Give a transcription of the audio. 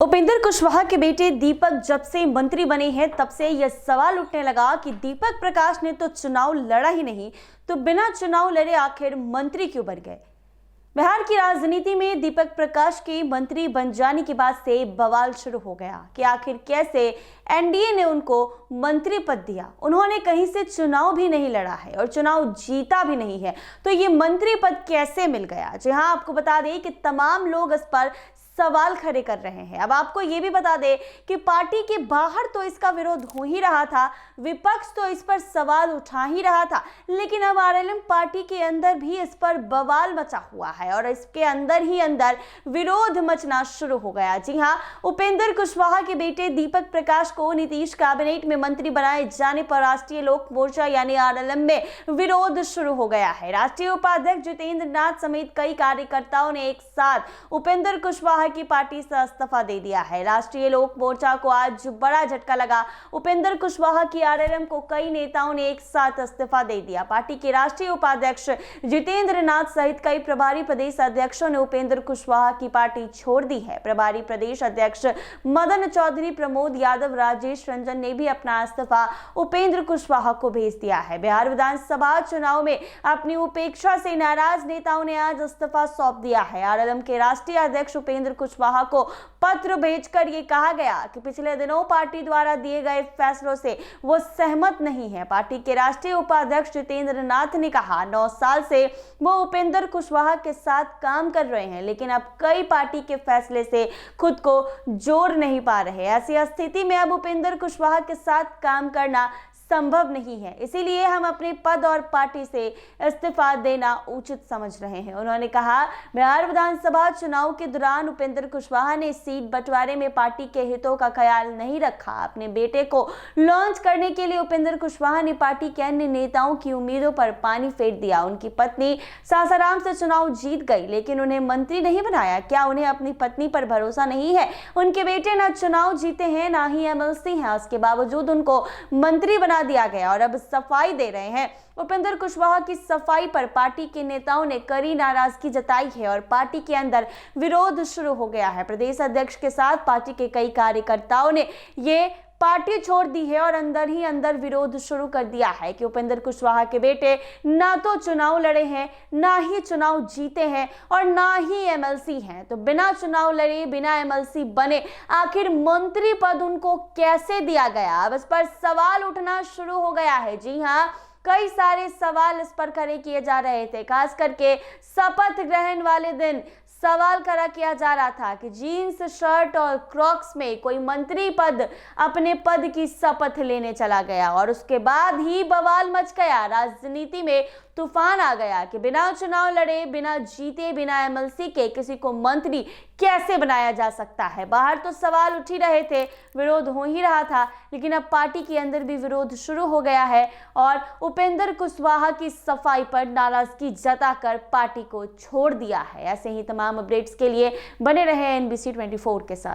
उपेंद्र कुशवाहा के बेटे दीपक जब से मंत्री बने हैं तब से यह सवाल उठने लगा कि दीपक प्रकाश ने तो चुनाव लड़ा ही नहीं तो बिना चुनाव लड़े आखिर मंत्री क्यों बन गए। बिहार की राजनीति में दीपक प्रकाश के मंत्री बन जाने के बाद से बवाल शुरू हो गया कि आखिर कैसे एनडीए ने उनको मंत्री पद दिया। उन्होंने कहीं से चुनाव भी नहीं लड़ा है और चुनाव जीता भी नहीं है, तो ये मंत्री पद कैसे मिल गया। जी हाँ, आपको बता दें कि तमाम लोग इस पर सवाल खड़े कर रहे हैं। अब आपको यह भी बता दें कि पार्टी के बाहर तो इसका विरोध हो ही रहा था, विपक्ष तो इस पर सवाल उठा ही रहा था, लेकिन अब आरएलएम पार्टी के अंदर भी इस पर बवाल मचा हुआ है और इसके अंदर ही अंदर विरोध मचना शुरू हो गया। जी हां, उपेंद्र कुशवाहा के बेटे दीपक प्रकाश को नीतीश कैबिनेट में मंत्री बनाए जाने पर राष्ट्रीय लोक मोर्चा यानी आरएलएम में विरोध शुरू हो गया है। राष्ट्रीय उपाध्यक्ष जितेंद्र नाथ समेत कई कार्यकर्ताओं ने एक साथ उपेंद्र कुशवाहा की पार्टी से इस्तीफा दे दिया है। राष्ट्रीय लोक मोर्चा को आज बड़ा झटका लगा। उपेंद्र कुशवाहा की आरएलएम को कई नेताओं ने एक साथ इस्तीफा दे दिया। पार्टी के राष्ट्रीय उपाध्यक्ष जितेंद्र नाथ सहित कई प्रभारी प्रदेश अध्यक्षों ने उपेंद्र कुशवाहा की पार्टी छोड़ दी है। प्रभारी प्रदेश अध्यक्ष मदन चौधरी, प्रमोद यादव, राजेश रंजन ने भी अपना इस्तीफा उपेंद्र कुशवाहा को भेज दिया है। बिहार विधानसभा चुनाव में अपनी उपेक्षा से नाराज नेताओं ने आज इस्तीफा सौंप दिया है। आरएलएम के राष्ट्रीय अध्यक्ष उपेंद्र कुशवाहा को पत्र भेजकर यह कहा गया कि पिछले दिनों पार्टी द्वारा दिए गए फैसलों से वो सहमत नहीं है। पार्टी के राष्ट्रीय उपाध्यक्ष जितेंद्र नाथ ने कहा 9 साल से वो उपेंद्र कुशवाहा के साथ काम कर रहे हैं, लेकिन अब कई पार्टी के फैसले से खुद को जोड़ नहीं पा रहे। ऐसी स्थिति में अब उपेंद्र कुशवाहा के साथ काम करना संभव नहीं है, इसीलिए हम अपने पद और पार्टी से इस्तीफा देना उचित समझ रहे हैं। उन्होंने कहा, बिहार विधानसभा चुनाव के दौरान उपेंद्र कुशवाहा ने सीट बंटवारे में पार्टी के हितों का ख्याल नहीं रखा। अपने बेटे को लॉन्च करने के लिए उपेंद्र कुशवाहा ने पार्टी के अन्य नेताओं की उम्मीदों पर पानी फेर दिया। उनकी पत्नी सासाराम से चुनाव जीत गई, लेकिन उन्हें मंत्री नहीं बनाया। क्या उन्हें अपनी पत्नी पर भरोसा नहीं है? उनके बेटे न चुनाव जीते हैं, ना ही एमएलसी हैं, उसके बावजूद उनको मंत्री बना दिया गया और अब सफाई दे रहे हैं। उपेंद्र कुशवाहा की सफाई पर पार्टी के नेताओं ने कड़ी नाराजगी जताई है और पार्टी के अंदर विरोध शुरू हो गया है। प्रदेश अध्यक्ष के साथ पार्टी के कई कार्यकर्ताओं ने ये पार्टी छोड़ दी है और अंदर ही अंदर विरोध शुरू कर दिया है कि उपेंद्र कुशवाहा के बेटे ना तो चुनाव लड़े हैं, ना ही चुनाव जीते हैं और ना ही एमएलसी हैं, तो बिना चुनाव लड़े, बिना एमएलसी बने आखिर मंत्री पद उनको कैसे दिया गया। अब इस पर सवाल उठना शुरू हो गया है। जी हाँ, कई सारे सवाल इस पर खड़े किए जा रहे थे। खास करके शपथ ग्रहण वाले दिन सवाल खड़ा किया जा रहा था कि जीन्स, शर्ट और क्रॉक्स में कोई मंत्री पद अपने पद की शपथ लेने चला गया और उसके बाद ही बवाल मच गया। राजनीति में तूफान आ गया कि बिना चुनाव लड़े, बिना जीते, बिना एमएलसी के किसी को मंत्री कैसे बनाया जा सकता है। बाहर तो सवाल उठ ही रहे थे, विरोध हो ही रहा था, लेकिन अब पार्टी के अंदर भी विरोध शुरू हो गया है और उपेंद्र कुशवाहा की सफाई पर नाराजगी जताकर पार्टी को छोड़ दिया है। ऐसे ही तमाम अपडेट्स के लिए बने रहे NBC 24 के साथ।